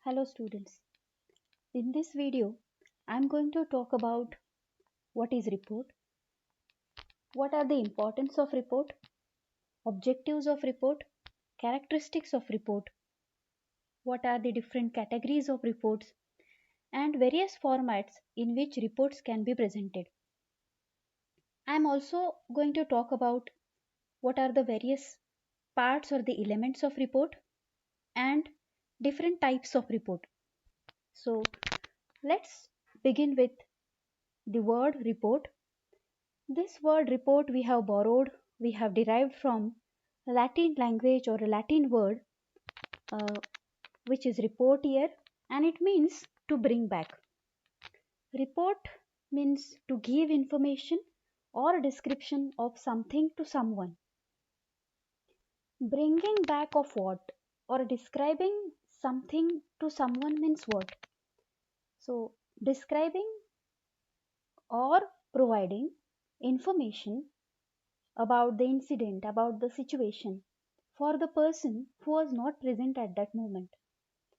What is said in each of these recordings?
Hello students. In this video, I am going to talk about what is report, what are the importance of report, objectives of report, characteristics of report, what are the different categories of reports, and various formats in which reports can be presented. I am also going to talk about what are the various parts or the elements of report and different types of report. So, let's begin with the word report. This word report we have derived from Latin language or a Latin word uh, which is report here, and it means to bring back. Report means to give information or description of something to someone. Bringing back of what or describing something to someone means what? So, describing or providing information about the incident, about the situation for the person who was not present at that moment.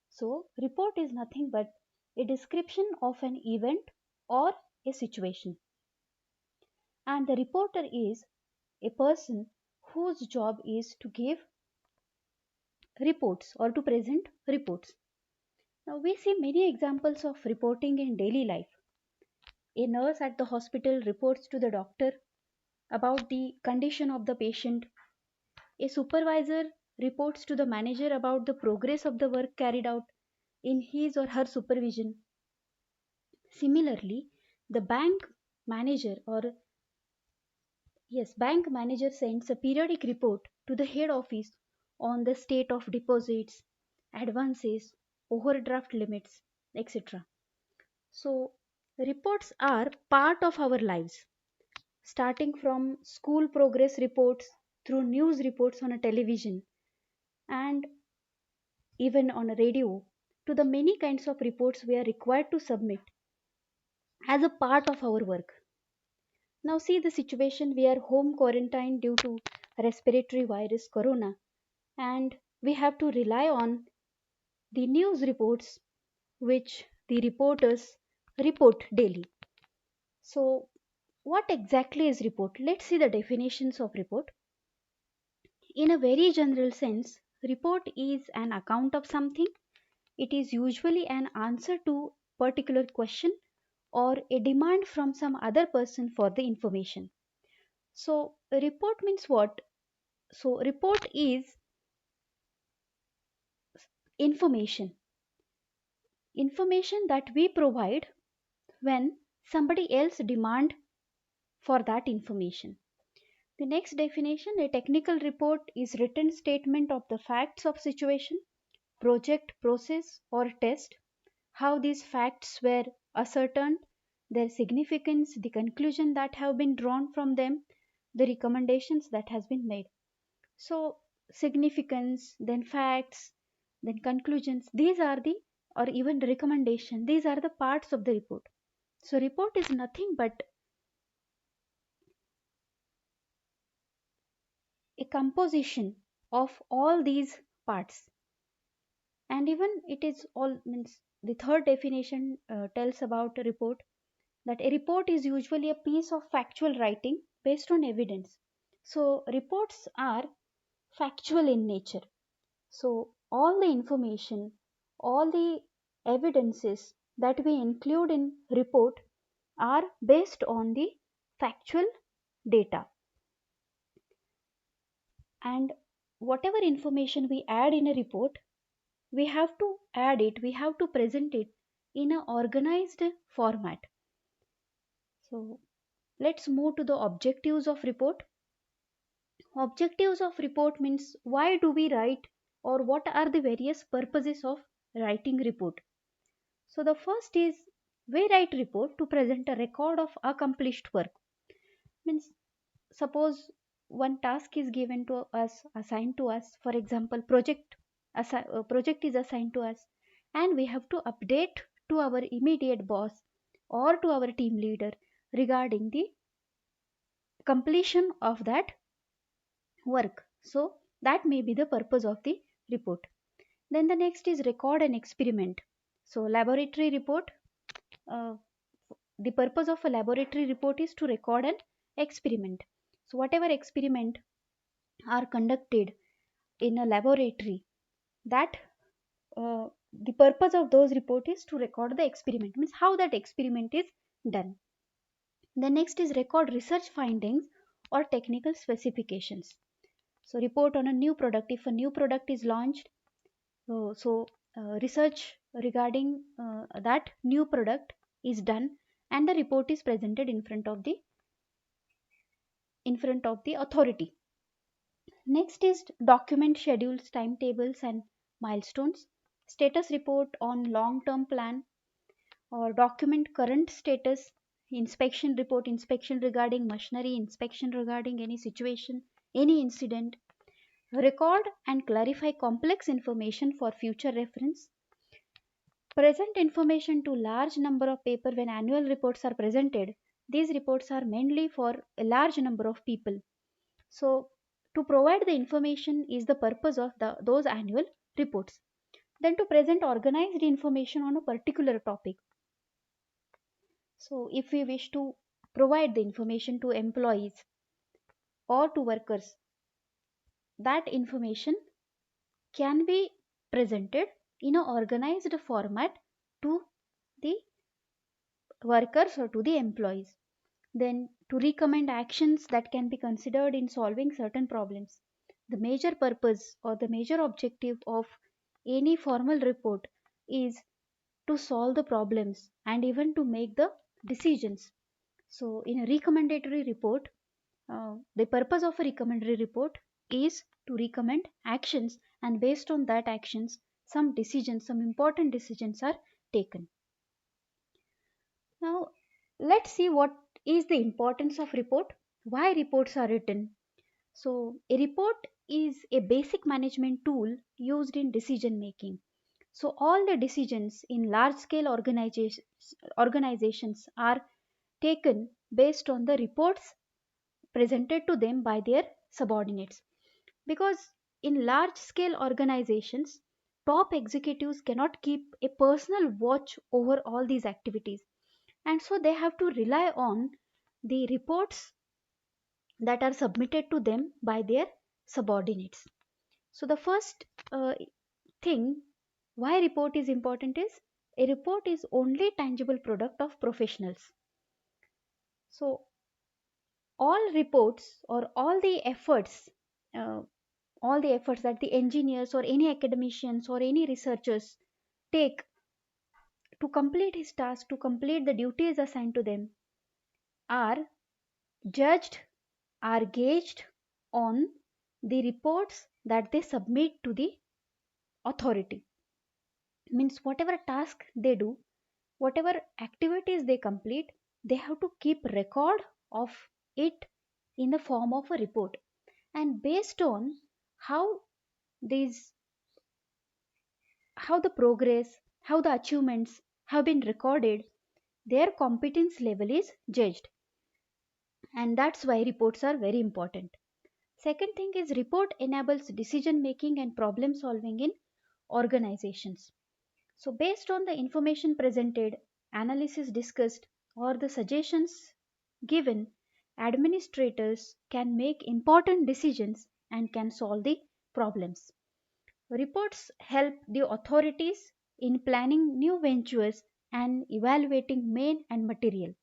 So, report is nothing but a description of an event or a situation. And the reporter is a person whose job is to give reports or to present reports. Now, we see many examples of reporting in daily life. A nurse at the hospital reports to the doctor about the condition of the patient. A supervisor reports to the manager about the progress of the work carried out in his or her supervision. Similarly, the bank manager sends a periodic report to the head office on the state of deposits, advances, overdraft limits, etc. So, reports are part of our lives, starting from school progress reports through news reports on a television and even on a radio, to the many kinds of reports we are required to submit as a part of our work. Now, see the situation, we are home quarantined due to respiratory virus corona, and we have to rely on the news reports which the reporters report daily. So, what exactly is report? Let's see the definitions of report. In a very general sense, report is an account of something. It is usually an answer to particular question or a demand from some other person for the information. So, a report means what? So, report is information. Information that we provide when somebody else demand for that information. The next definition, a technical report is written statement of the facts of situation, project, process or test, how these facts were ascertained, their significance, the conclusion that have been drawn from them, the recommendations that has been made. So significance, then facts, then conclusions, these are the or even recommendation, these are the parts of the report. So report is nothing but a composition of all these parts, and even it is all means the third definition tells about a report, that a report is usually a piece of factual writing based on evidence. So reports are factual in nature. So all the information, all the evidences that we include in report are based on the factual data, and whatever information we add in a report, we have to add it, we have to present it in an organized format. So let's move to the objectives of report. Objectives of report means why do we write or what are the various purposes of writing report. So the first is we write report to present a record of accomplished work. Means suppose one task is given to us, assigned to us, for example project is assigned to us, and we have to update to our immediate boss or to our team leader regarding the completion of that work. So that may be the purpose of the report. Then the next is record an experiment. So laboratory report, uh, the purpose of a laboratory report is to record an experiment. So whatever experiment are conducted in a laboratory, that the purpose of those report is to record the experiment, means how that experiment is done. The next is record research findings or technical specifications. So report on a new product. If a new product is launched, research regarding that new product is done, and the report is presented in front of the authority. Next is document schedules, timetables, and milestones. Status report on long term plan, or document current status. Inspection report, inspection regarding machinery, inspection regarding any situation, any incident. Record and clarify complex information for future reference. Present information to large number of people. When annual reports are presented, these reports are mainly for a large number of people. So to provide the information is the purpose of those annual reports. Then to present organized information on a particular topic. So if we wish to provide the information to employees or to workers, that information can be presented in an organized format to the workers or to the employees. Then to recommend actions that can be considered in solving certain problems. The major purpose or the major objective of any formal report is to solve the problems and even to make the decisions. So in a recommendatory report, the purpose of a recommendatory report is to recommend actions, and based on that actions, some decisions, some important decisions are taken. Now, let's see what is the importance of report, why reports are written. So, a report is a basic management tool used in decision making. So, all the decisions in large scale organizations are taken based on the reports presented to them by their subordinates. Because in large scale organizations, top executives cannot keep a personal watch over all these activities, and so they have to rely on the reports that are submitted to them by their subordinates. So the first thing why report is important is a report is only tangible product of professionals. So all reports or uh, all the efforts that the engineers or any academicians or any researchers take to complete his task, to complete the duties assigned to them, are judged, are gauged on the reports that they submit to the authority. Means whatever task they do, whatever activities they complete, they have to keep record of it in the form of a report. And based on how these how the progress, how the achievements have been recorded, their competence level is judged. And that's why reports are very important. Second thing is report enables decision making and problem solving in organizations. So based on the information presented, analysis discussed, or the suggestions given, administrators can make important decisions and can solve the problems. Reports help the authorities in planning new ventures and evaluating main and material.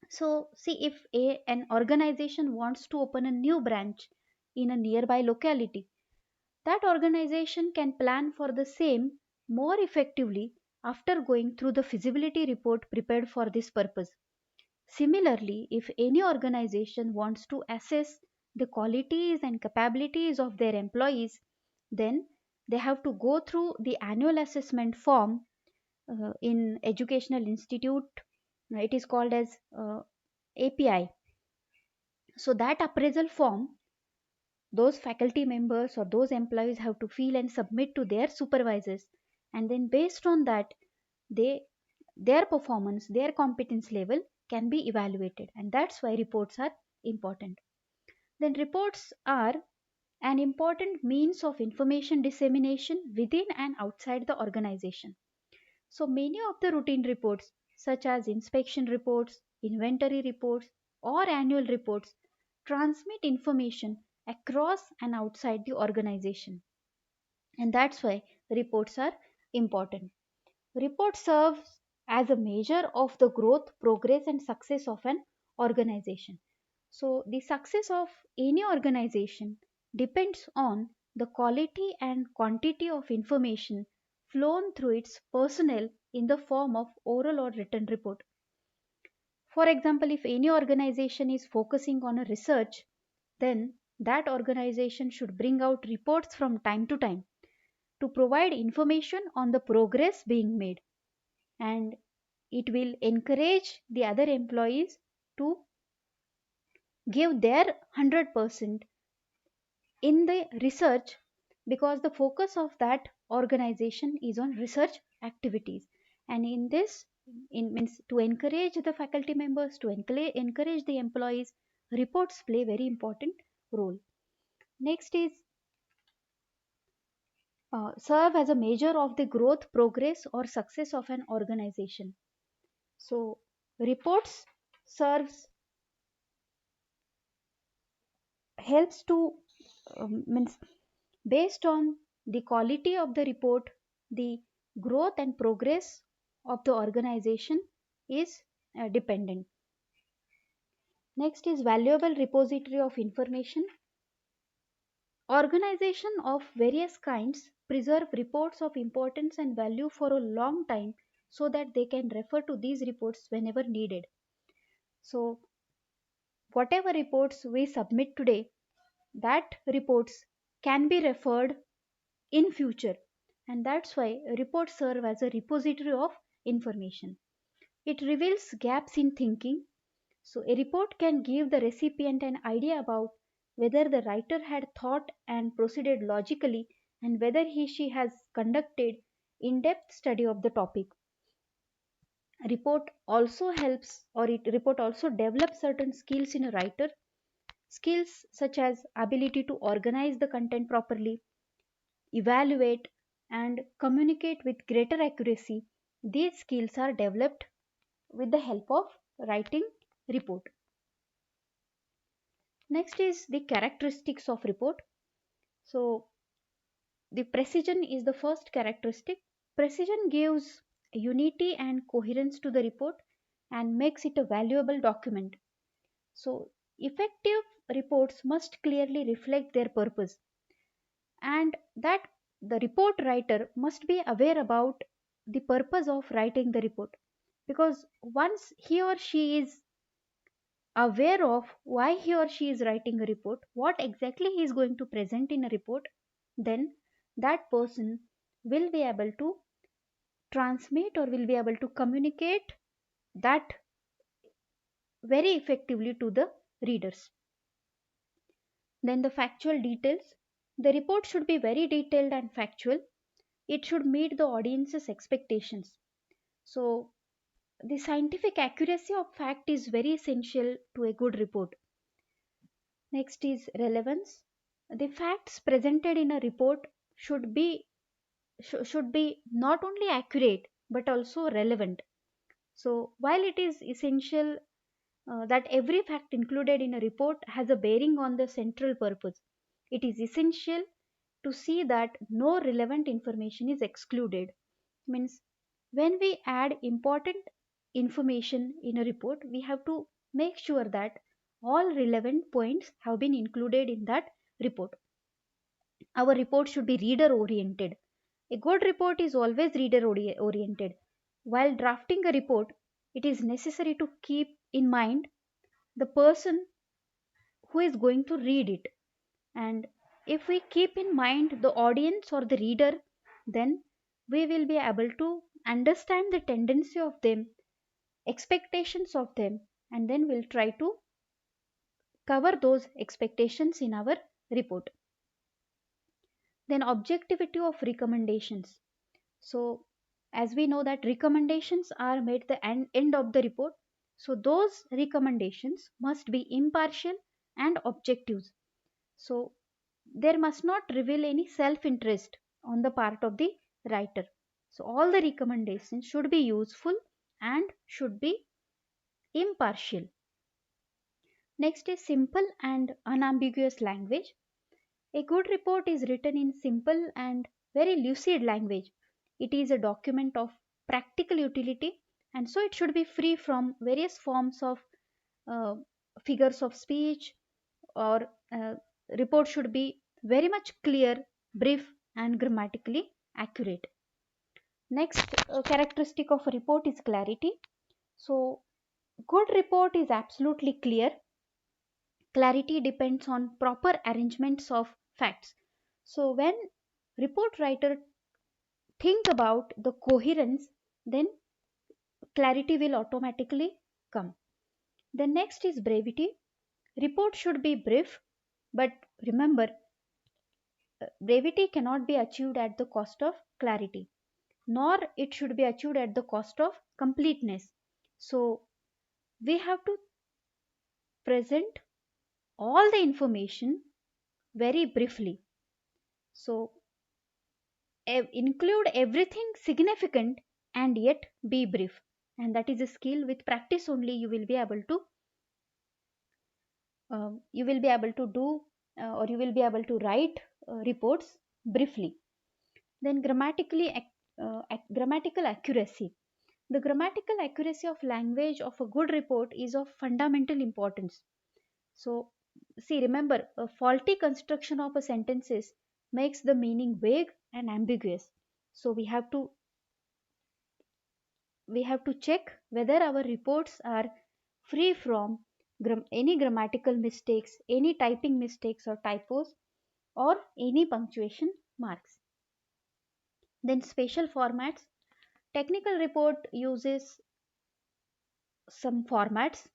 So, see if an organization wants to open a new branch in a nearby locality, that organization can plan for the same more effectively after going through the feasibility report prepared for this purpose. Similarly, if any organization wants to assess the qualities and capabilities of their employees, then they have to go through the annual assessment form in educational institute. It is called as API. So that appraisal form, those faculty members or those employees have to fill and submit to their supervisors, and then based on that, they their performance, their competence level can be evaluated, and that's why reports are important. Then reports are an important means of information dissemination within and outside the organization. So many of the routine reports, such as inspection reports, inventory reports, or annual reports, transmit information across and outside the organization. And that's why reports are important. Report serves as a measure of the growth, progress, and success of an organization. So, the success of any organization depends on the quality and quantity of information flown through its personnel in the form of oral or written report. For example, if any organization is focusing on a research, then that organization should bring out reports from time to time to provide information on the progress being made, and it will encourage the other employees to give their 100% in the research, because the focus of that organization is on research activities. And in this, in means to encourage the faculty members, to encourage the employees, reports play very important role. Next is serve as a measure of the growth, progress, or success of an organization. So reports serves helps to means based on the quality of the report, the growth and progress of the organization is dependent. Next is valuable repository of information. Organization of various kinds preserve reports of importance and value for a long time so that they can refer to these reports whenever needed. So whatever reports we submit today, that reports can be referred in future, and that's why reports serve as a repository of information. It reveals gaps in thinking. So a report can give the recipient an idea about whether the writer had thought and proceeded logically, and whether he she has conducted in-depth study of the topic. Report also helps, or it report also develops certain skills in a writer. Skills such as ability to organize the content properly, evaluate, and communicate with greater accuracy. These skills are developed with the help of writing report. Next is the characteristics of report. So the precision is the first characteristic. Precision gives unity and coherence to the report and makes it a valuable document. So effective reports must clearly reflect their purpose, and that the report writer must be aware about the purpose of writing the report, because once he or she is aware of why he or she is writing a report, what exactly he is going to present in a report, then that person will be able to transmit or will be able to communicate that very effectively to the readers. Then the factual details. The report should be very detailed and factual. It should meet the audience's expectations. So the scientific accuracy of fact is very essential to a good report. Next is relevance. The facts presented in a report should be should be not only accurate but also relevant. So while it is essential that every fact included in a report has a bearing on the central purpose, it is essential to see that no relevant information is excluded. Means when we add important information in a report, we have to make sure that all relevant points have been included in that report. Our report should be reader oriented. A good report is always reader oriented. While drafting a report, it is necessary to keep in mind the person who is going to read it. And if we keep in mind the audience or the reader, then we will be able to understand the tendency of them, expectations of them, and then we'll try to cover those expectations in our report. Then objectivity of recommendations. So as we know that recommendations are made the end of the report, so those recommendations must be impartial and objective. So there must not reveal any self interest on the part of the writer. So, all the recommendations should be useful and should be impartial. Next is simple and unambiguous language. A good report is written in simple and very lucid language. It is a document of practical utility, and so it should be free from various forms of uh, figures of speech, or report should be very much clear, brief, and grammatically accurate. Next characteristic of a report is clarity. So, good report is absolutely clear. Clarity depends on proper arrangements of facts. So, when report writer think about the coherence, then clarity will automatically come. The next is brevity. Report should be brief, but remember, brevity cannot be achieved at the cost of clarity, nor it should be achieved at the cost of completeness. So, we have to present all the information very briefly. So, include everything significant and yet be brief. And that is a skill. With practice only you will be able to do, or you will be able to write reports briefly. Then grammatical accuracy. The grammatical accuracy of language of a good report is of fundamental importance. So, see, remember, a faulty construction of a sentences makes the meaning vague and ambiguous. So, we have to check whether our reports are free from any grammatical mistakes, any typing mistakes or typos, or any punctuation marks. Then spatial formats. Technical report uses some formats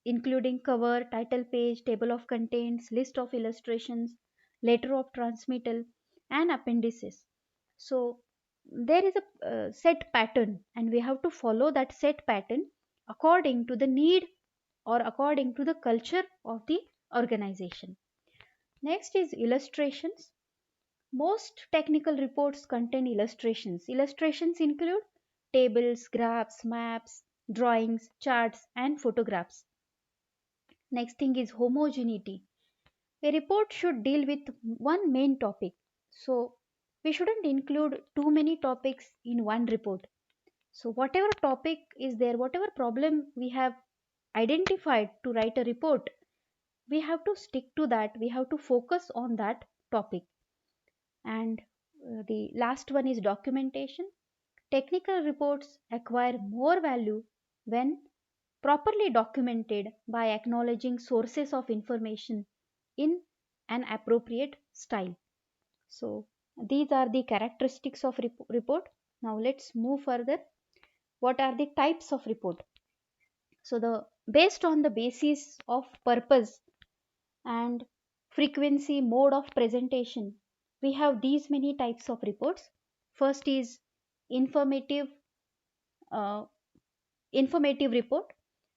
including cover, title page, table of contents, list of illustrations, letter of transmittal, and appendices. So there is a set pattern, and we have to follow that set pattern according to the need or according to the culture of the organization. Next is illustrations. Most technical reports contain illustrations. Illustrations include tables, graphs, maps, drawings, charts, and photographs. Next thing is homogeneity. A report should deal with one main topic. So we shouldn't include too many topics in one report. So whatever topic is there, whatever problem we have identified to write a report, we have to stick to that. We have to focus on that topic. And the last one is documentation. Technical reports acquire more value when properly documented by acknowledging sources of information in an appropriate style. So, these are the characteristics of report. Now, let's move further. What are the types of report? So, the based on the basis of purpose and frequency, mode of presentation, we have these many types of reports. First is informative uh, informative report.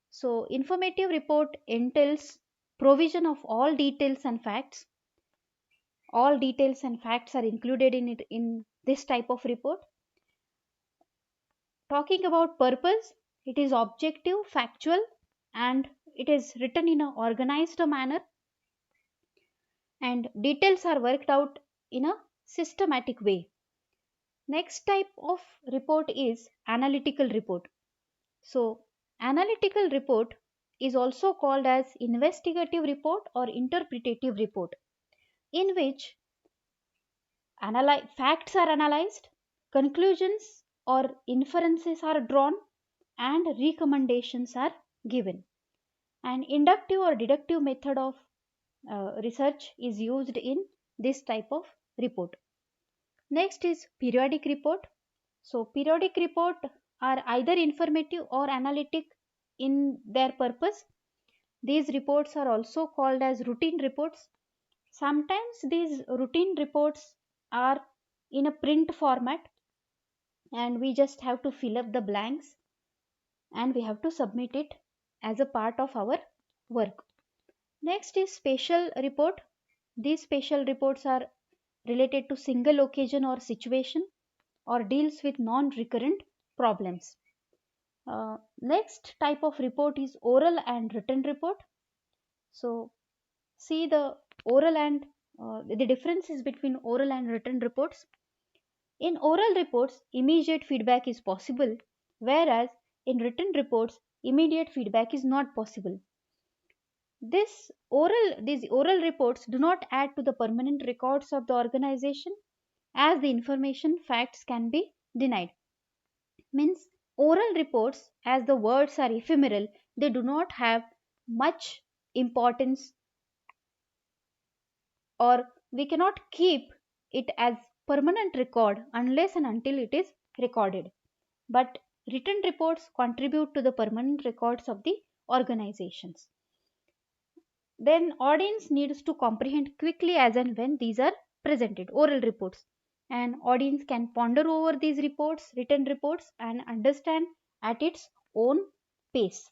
So, informative report entails provision of all details and facts. All details and facts are included in it in this type of report. Talking about purpose, it is objective, factual, and it is written in an organized manner, and details are worked out in a systematic way. Next type of report is analytical report. So, analytical report is also called as investigative report or interpretative report, in which facts are analyzed, conclusions or inferences are drawn, and recommendations are given. An inductive or deductive method of research is used in this type of report. Next is periodic report. So, periodic report are either informative or analytic in their purpose. These reports are also called as routine reports. Sometimes these routine reports are in a print format, and we just have to fill up the blanks and we have to submit it as a part of our work. Next is spatial report. These special reports are related to single occasion or situation or deals with non-recurrent problems. Next type of report is oral and written report. So see the oral and the differences between oral and written reports. In oral reports, immediate feedback is possible, whereas in written reports, immediate feedback is not possible. These oral reports do not add to the permanent records of the organization, as the information facts can be denied. Means oral reports, as the words are ephemeral, they do not have much importance, or we cannot keep it as permanent record unless and until it is recorded. But written reports contribute to the permanent records of the organizations. Then audience needs to comprehend quickly as and when these are presented, oral reports, and audience can ponder over these reports, written reports, and understand at its own pace.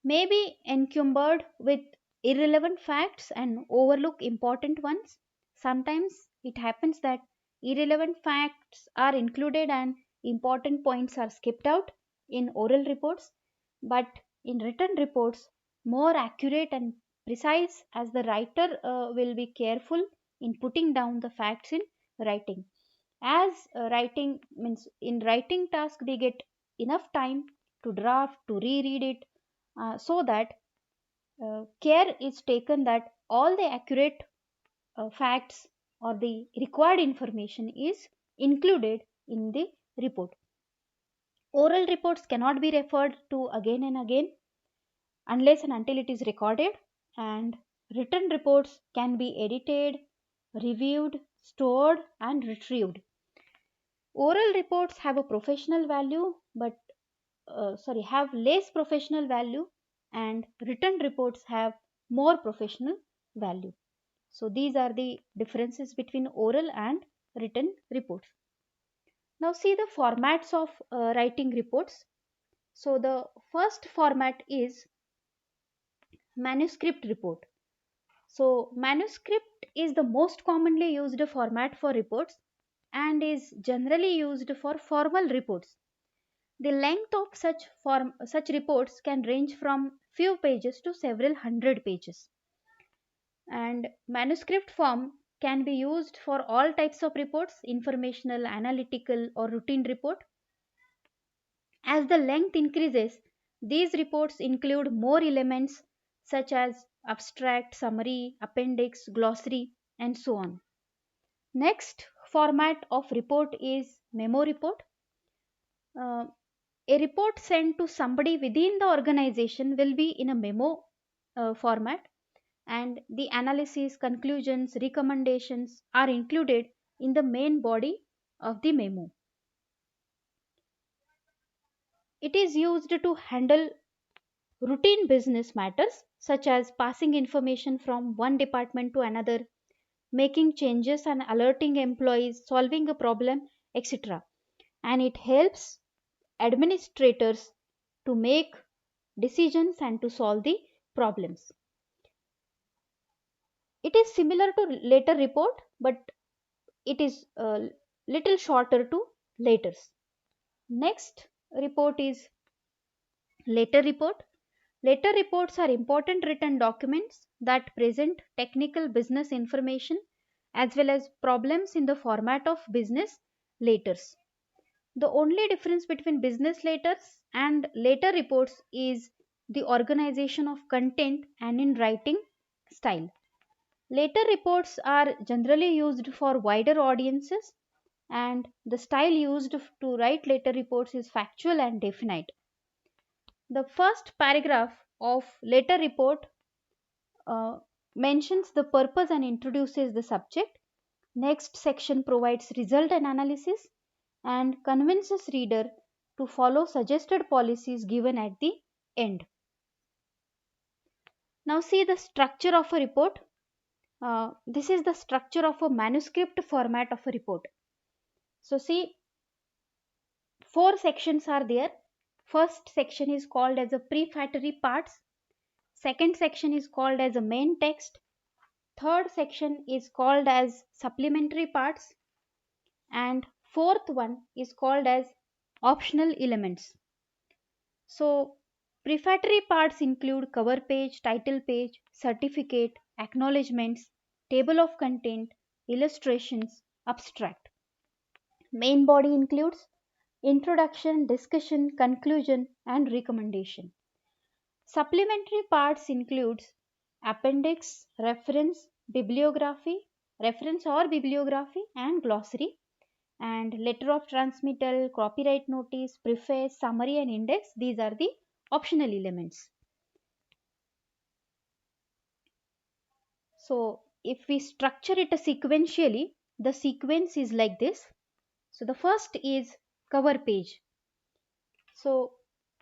May be encumbered with irrelevant facts and overlook important ones. Sometimes it happens that irrelevant facts are included and important points are skipped out in oral reports, but in written reports, more accurate and precise, as the writer will be careful in putting down the facts in writing. As writing means in writing task, we get enough time to draft, to reread it, so that care is taken that all the accurate facts or the required information is included in the report. Oral reports cannot be referred to again and again unless and until it is recorded, and written reports can be edited, reviewed, stored, and retrieved. Oral reports have a professional value, but have less professional value, and written reports have more professional value. So these are the differences between oral and written reports. Now see the formats of writing reports. So the first format is manuscript report. So manuscript is the most commonly used format for reports and is generally used for formal reports. The length of such reports can range from few pages to several hundred pages. And manuscript form can be used for all types of reports, informational, analytical, or routine report. As the length increases, these reports include more elements such as abstract, summary, appendix, glossary, and so on. Next format of report is memo report. Uh, a report sent to somebody within the organization will be in a memo format, and the analysis, conclusions, recommendations are included in the main body of the memo. It is used to handle routine business matters such as passing information from one department to another, making changes and alerting employees, solving a problem, etc. And it helps administrators to make decisions and to solve the problems. It is similar to later report, but it is a little shorter to laters. Next report is later report. Later reports are important written documents that present technical business information as well as problems in the format of business laters. The only difference between business laters and later reports is the organization of content and in writing style. Later reports are generally used for wider audiences, and the style used to write later reports is factual and definite. The first paragraph of later report uh, mentions the purpose and introduces the subject. Next section provides result and analysis and convinces reader to follow suggested policies given at the end. Now see the structure of a report. This is the structure of a manuscript format of a report. So see, four sections are there. First section is called as a prefatory parts. Second section is called as a main text. third section is called as supplementary parts, and fourth one is called as optional elements. So prefatory parts include cover page, title page, certificate, acknowledgements, table of content, illustrations, abstract. Main body includes introduction, discussion, conclusion, and recommendation. Supplementary parts includes appendix, reference or bibliography, and glossary, and letter of transmittal, copyright notice, preface, summary, and index. These are the optional elements. So if we structure it sequentially, the sequence is like this. So the first is cover page. So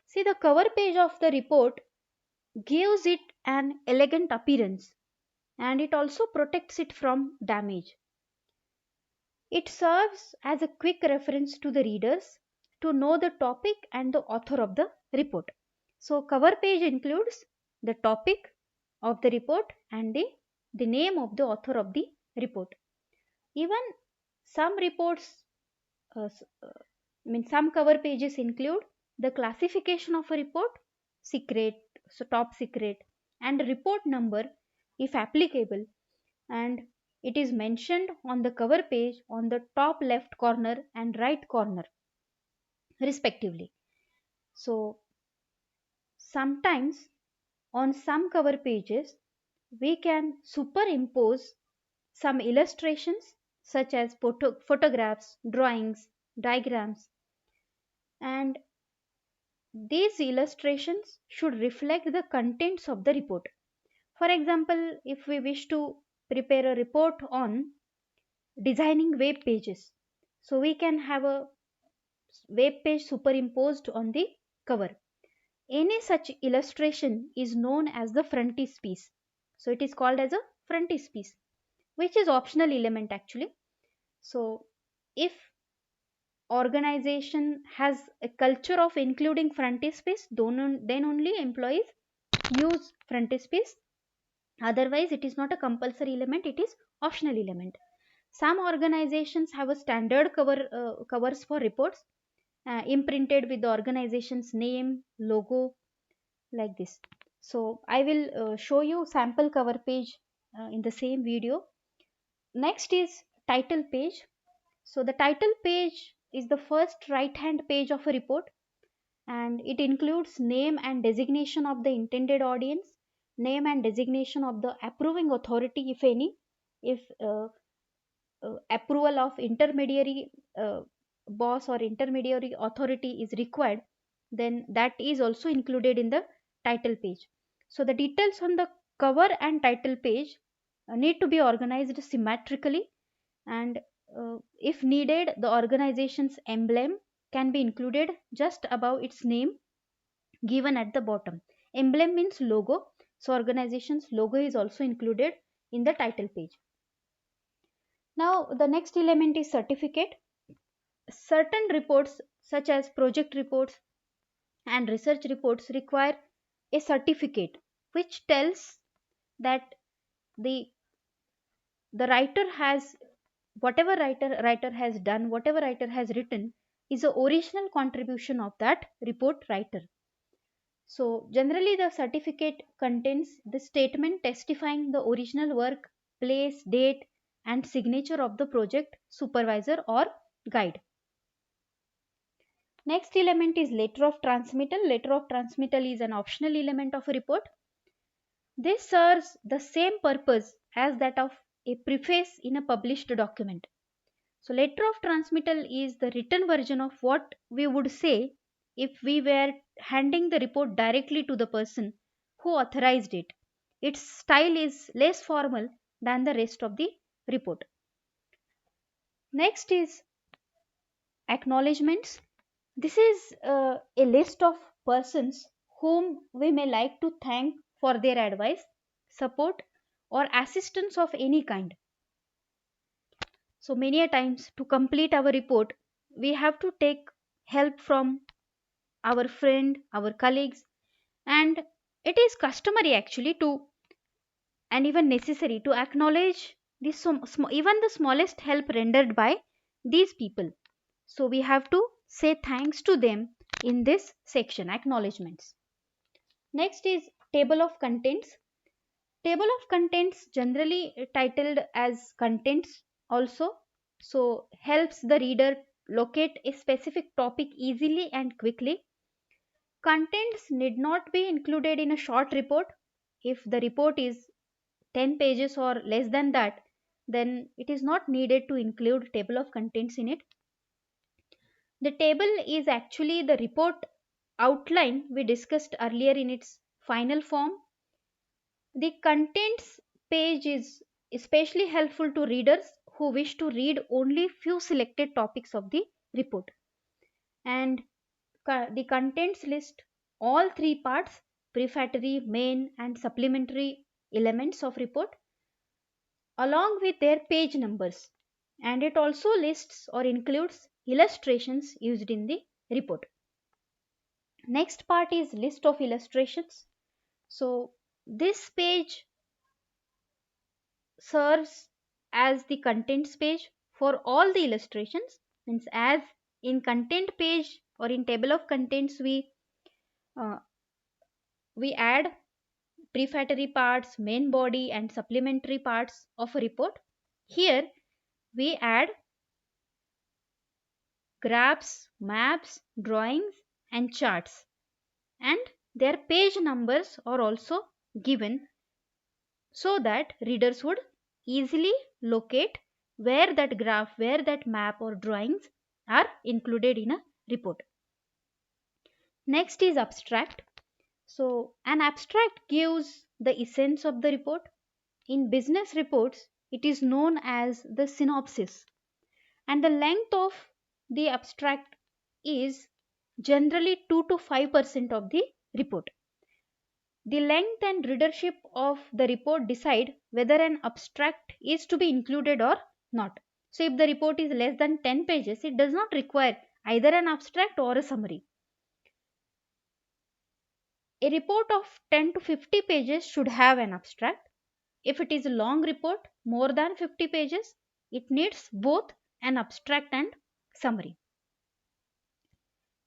see, the cover page of the report gives it an elegant appearance, and it also protects it from damage. It serves as a quick reference to the readers to know the topic and the author of the report. So cover page includes the topic of the report and the name of the author of the report. Even some reports, some cover pages include the classification of a report, secret, so top secret, and report number if applicable, and it is mentioned on the cover page on the top left corner and right corner respectively. So sometimes on some cover pages we can superimpose some illustrations such as photographs, drawings, diagrams, and these illustrations should reflect the contents of the report. For example, if we wish to prepare a report on designing web pages, so we can have a web page superimposed on the cover. Any such illustration is known as the frontispiece. So it is called as a frontispiece, which is optional element actually. So if organization has a culture of including frontispiece, then only employees use frontispiece. Otherwise, it is not a compulsory element, it is optional element. Some organizations have a standard covers for reports imprinted with the organization's name, logo, like this. So I will show you sample cover page in the same video. Next is title page. So the title page is the first right hand page of a report, and it includes name and designation of the intended audience, name and designation of the approving authority if any, if approval of intermediary boss or intermediary authority is required, then that is also included in the title page. So the details on the cover and title page need to be organized symmetrically, and if needed, the organization's emblem can be included just above its name given at the bottom. Emblem means logo, so organization's logo is also included in the title page. Now the next element is certificate. Certain reports such as project reports and research reports require a certificate which tells that the the writer has whatever writer has done, whatever writer has written is the original contribution of that report writer. So generally the certificate contains the statement testifying the original work, place, date, and signature of the project supervisor or guide. Next element is letter of transmittal. Letter of transmittal is an optional element of a report. This serves the same purpose as that of a preface in a published document. So letter of transmittal is the written version of what we would say if we were handing the report directly to the person who authorized it. Its style is less formal than the rest of the report. Next is acknowledgements. This is a list of persons whom we may like to thank for their advice, support, or assistance of any kind. So many a times to complete our report, we have to take help from our friend, our colleagues, and it is customary actually to and even necessary to acknowledge even the smallest help rendered by these people. So we have to say thanks to them in this section, acknowledgements. Next is table of contents. Table of contents, generally titled as contents also, so helps the reader locate a specific topic easily and quickly. Contents need not be included in a short report. If the report is 10 pages or less than that, then it is not needed to include table of contents in it. The table is actually the report outline we discussed earlier in its final form. The contents page is especially helpful to readers who wish to read only few selected topics of the report. And the contents list all three parts, prefatory, main, and supplementary elements of report along with their page numbers. And it also lists or includes illustrations used in the report. Next part is list of illustrations. So this page serves as the contents page for all the illustrations. Means as in content page or in table of contents uh, we add prefatory parts, main body, and supplementary parts of a report. Here we add graphs, maps, drawings, and charts, and their page numbers are also given so that readers would easily locate where that graph, where that map or drawings are included in a report. Next is abstract. So, an abstract gives the essence of the report. In business reports, it is known as the synopsis, and the length of the abstract is generally 2 to 5% of the report. The length and readership of the report decide whether an abstract is to be included or not. So, if the report is less than 10 pages, it does not require either an abstract or a summary. A report of 10 to 50 pages should have an abstract. If it is a long report, more than 50 pages, it needs both an abstract and summary.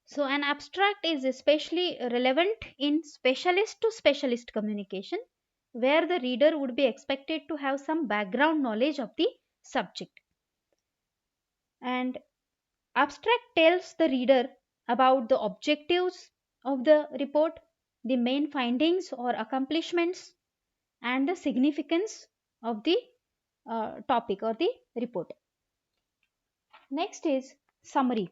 So, an abstract is especially relevant in specialist to specialist communication, where the reader would be expected to have some background knowledge of the subject. And abstract tells the reader about the objectives of the report, the main findings or accomplishments, and the significance of the topic or the report. Next is summary.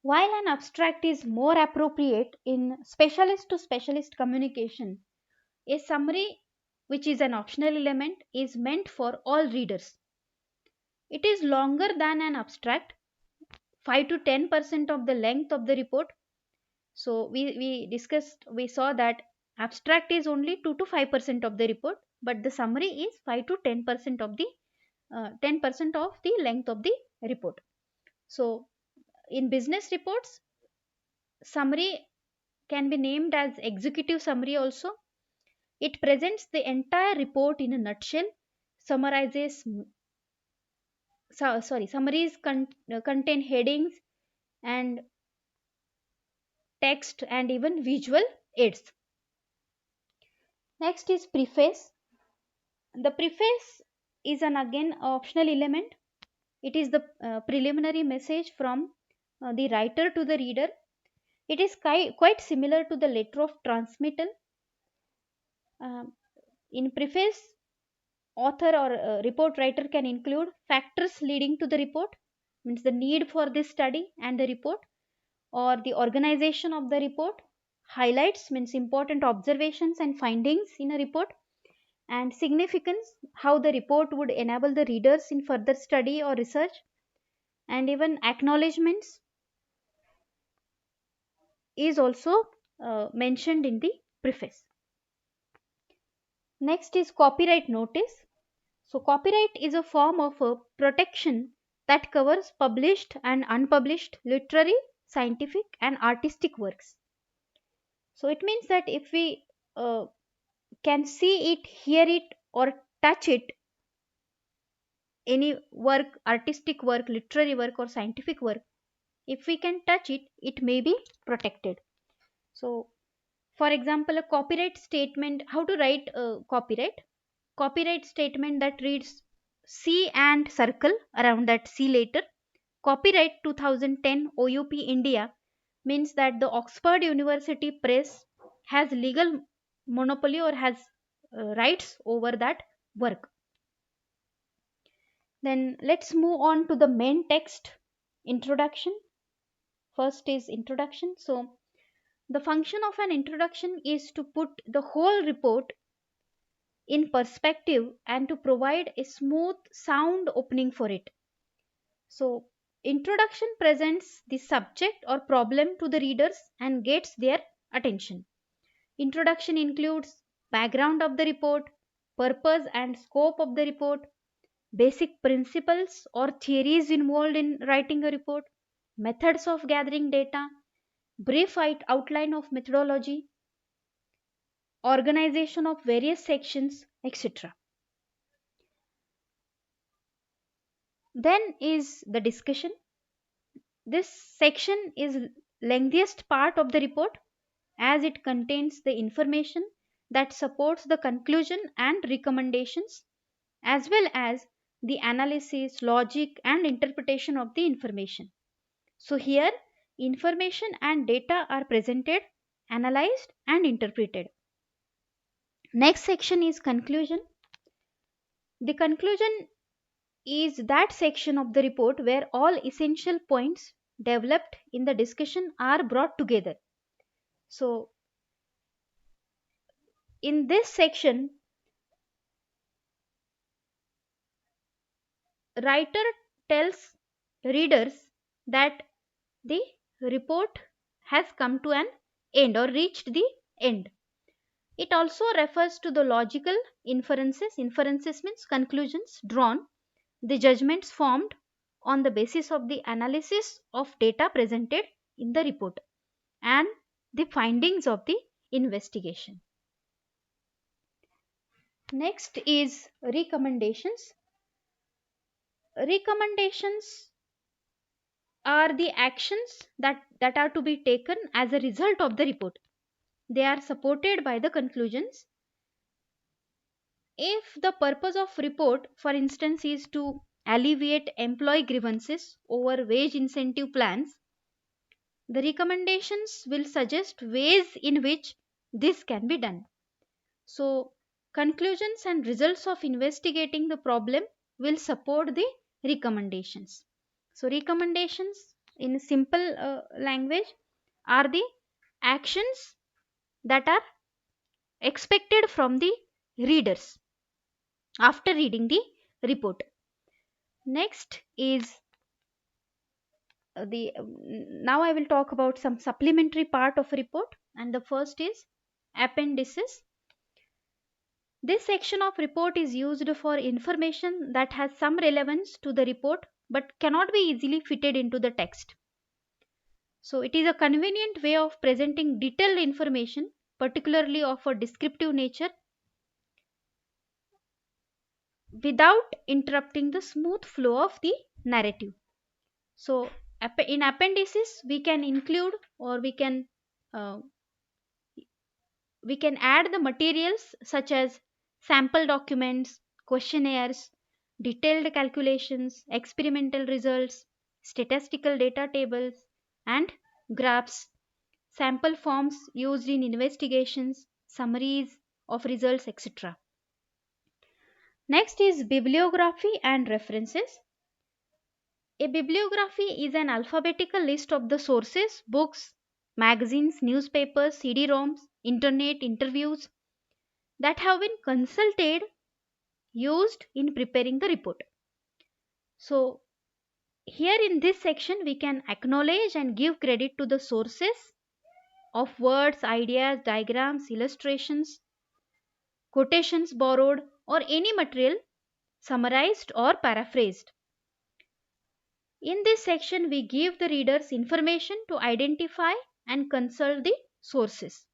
While an abstract is more appropriate in specialist to specialist communication, a summary, which is an optional element, is meant for all readers. It is longer than an abstract, 5 to 10% of the length of the report. So we saw that abstract is only 2 to 5% of the report, but the summary is 5 to 10% of the 10% of the length of the report. So in business reports, summary can be named as executive summary also. It presents the entire report in a nutshell, summarizes summaries contain headings and text and even visual aids. Next is preface. The preface is an again optional element. It is the preliminary message from the writer to the reader. It is quite similar to the letter of transmittal. Um, in preface, author or report writer can include factors leading to the report, means the need for this study and the report, or the organization of the report, highlights, means important observations and findings in a report, and significance, how the report would enable the readers in further study or research, and even acknowledgements is also mentioned in the preface. Next is copyright notice. So, copyright is a form of a protection that covers published and unpublished literary, scientific, and artistic works. So, it means that if we can see it, hear it, or touch it, any work, artistic work, literary work, or scientific work, if we can touch it, it may be protected. So, for example, a copyright statement, how to write a copyright statement that reads C and circle around that C later. Copyright 2010 OUP India means that the Oxford University Press has legal monopoly or has rights over that work. Then let's move on to the main text, introduction. First is introduction. So, the function of an introduction is to put the whole report in perspective and to provide a smooth sound opening for it. So, introduction presents the subject or problem to the readers and gets their attention. Introduction includes background of the report, purpose and scope of the report, basic principles or theories involved in writing a report, methods of gathering data, brief outline of methodology, organization of various sections, etc. Then is the discussion. This section is lengthiest part of the report as it contains the information that supports the conclusion and recommendations as well as the analysis, logic and interpretation of the information. So here information and data are presented, analyzed and interpreted. Next section is conclusion. The conclusion is that section of the report where all essential points developed in the discussion are brought together. So, in this section, writer tells readers that the report has come to an end or reached the end. It also refers to the logical inferences. Inferences means conclusions drawn, the judgments formed on the basis of the analysis of data presented in the report and the findings of the investigation. Next is recommendations. Recommendations are the actions that are to be taken as a result of the report. They are supported by the conclusions. If the purpose of report, for instance, is to alleviate employee grievances over wage incentive plans, the recommendations will suggest ways in which this can be done. So, conclusions and results of investigating the problem will support the recommendations. So, recommendations in simple language are the actions that are expected from the readers after reading the report. Next is the now I will talk about some supplementary part of report, and the first is appendices. This section of report is used for information that has some relevance to the report but cannot be easily fitted into the text. So it is a convenient way of presenting detailed information, particularly of a descriptive nature, without interrupting the smooth flow of the narrative. So in appendices we can include or uh, we can add the materials such as sample documents, questionnaires, detailed calculations, experimental results, statistical data tables, and graphs, sample forms used in investigations, summaries of results, etc. Next is bibliography and references. A bibliography is an alphabetical list of the sources, books, magazines, newspapers, CD-ROMs, internet, interviews that have been consulted, used in preparing the report. So, here in this section, we can acknowledge and give credit to the sources of words, ideas, diagrams, illustrations, quotations borrowed, or any material summarized or paraphrased. In this section, we give the readers information to identify and consult the sources.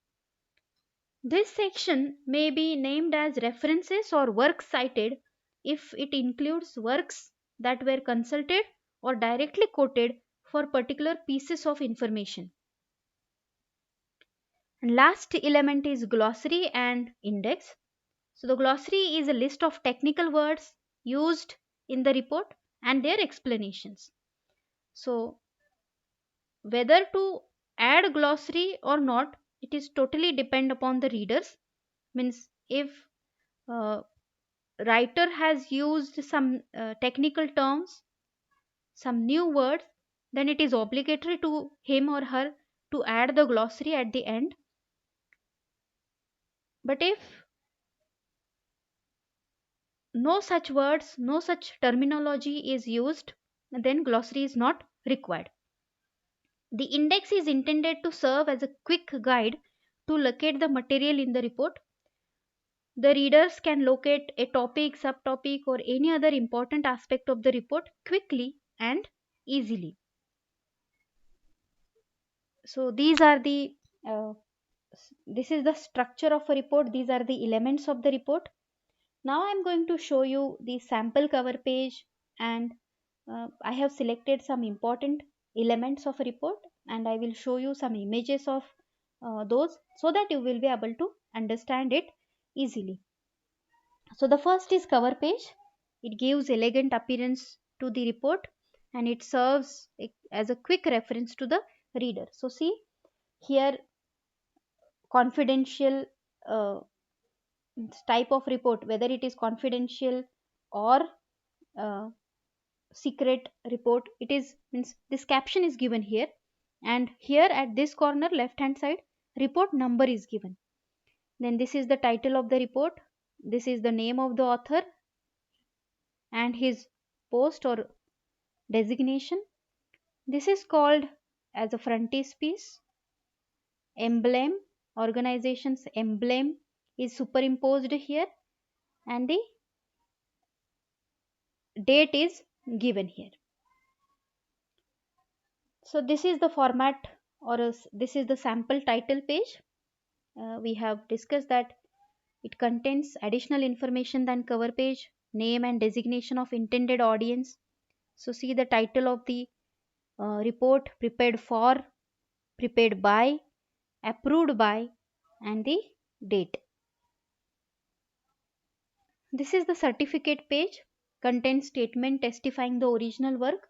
This section may be named as references or works cited if it includes works that were consulted or directly quoted for particular pieces of information. And last element is glossary and index. So the glossary is a list of technical words used in the report and their explanations. So whether to add glossary or not, it is totally depend upon the readers. Means if writer has used some technical terms, some new words, then it is obligatory to him or her to add the glossary at the end. But if no such words, no such terminology is used, then glossary is not required. The index is intended to serve as a quick guide to locate the material in the report. The readers can locate a topic, subtopic, or any other important aspect of the report quickly and easily. So these are the this is the structure of a report. These are the elements of the report. Now I'm going to show you the sample cover page, and I have selected some important elements of a report, and I will show you some images of those so that you will be able to understand it easily. So the first is cover page. It gives elegant appearance to the report and it serves as a quick reference to the reader. So see here, confidential uh, type of report, whether it is confidential or uh, secret report, it is means this caption is given here, and here at this corner left hand side report number is given. Then this is the title of the report, this is the name of the author and his post or designation. This is called as a frontispiece. Emblem, organization's emblem is superimposed here, and the date is given here. So this is the format, or this is the sample title page. We have discussed that it contains additional information than cover page, name and designation of intended audience. So see the title of the report, prepared for, prepared by, approved by, and the date. This is the certificate page, contains statement testifying the original work.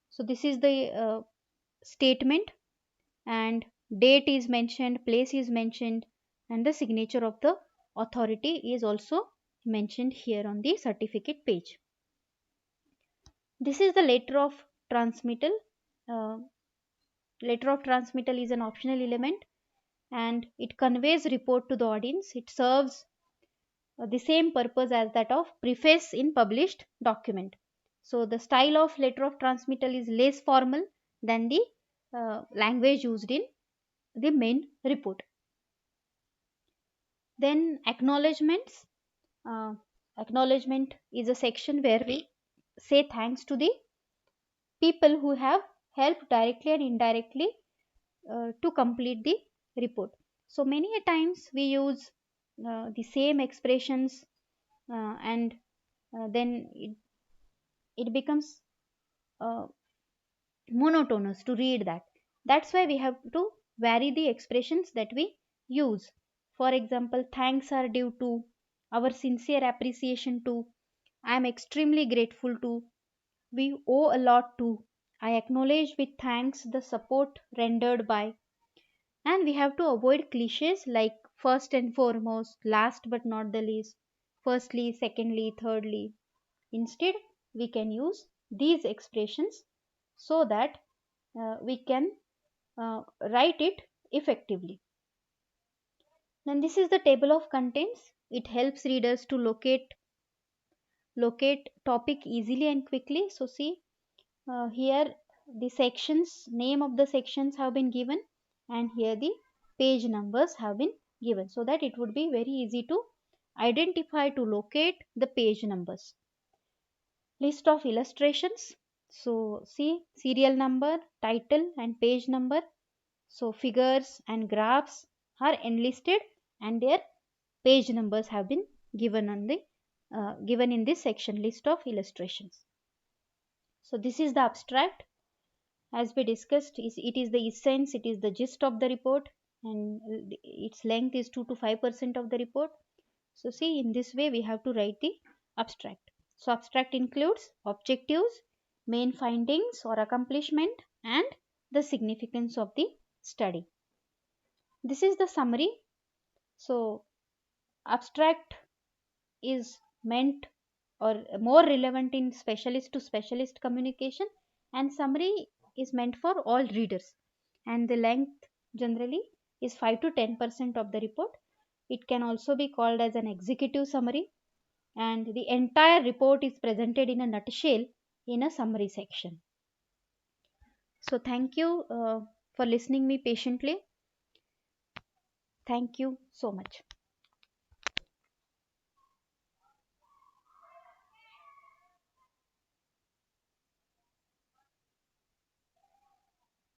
So this is the statement, and date is mentioned, place is mentioned, and the signature of the authority is also mentioned here on the certificate page. This is the letter of transmittal. Uh, Letter of transmittal is an optional element and it conveys report to the audience. It serves the same purpose as that of preface in published document. So the style of letter of transmittal is less formal than the language used in the main report. Then acknowledgements. Uh, Acknowledgement is a section where we say thanks to the people who have helped directly and indirectly to complete the report. So many a times we use the same expressions and then it becomes uh, monotonous to read that. That's why we have to vary the expressions that we use. For example, thanks are due to, our sincere appreciation to, I am extremely grateful to, we owe a lot to, I acknowledge with thanks the support rendered by. And we have to avoid cliches like first and foremost, last but not the least, firstly, secondly, thirdly. Instead, we can use these expressions so that we can write it effectively. Then this is the table of contents. It helps readers to locate topic easily and quickly. So see here the sections, name of the sections have been given, and here the page numbers have been given, so that it would be very easy to identify, to locate the page numbers. List of illustrations. So see serial number, title and page number. So figures and graphs are enlisted and their page numbers have been given on the given in this section, list of illustrations. So this is the abstract. As we discussed, it is the essence, it is the gist of the report, and its length is 2 to 5% of the report. So see, in this way we have to write the abstract. So abstract includes objectives, main findings or accomplishment, and the significance of the study. This is the summary. So abstract is meant or more relevant in specialist to specialist communication, and summary is meant for all readers, and the length generally is 5 to 10% of the report. It can also be called as an executive summary, and the entire report is presented in a nutshell in a summary section. So thank you for listening me patiently. Thank you so much.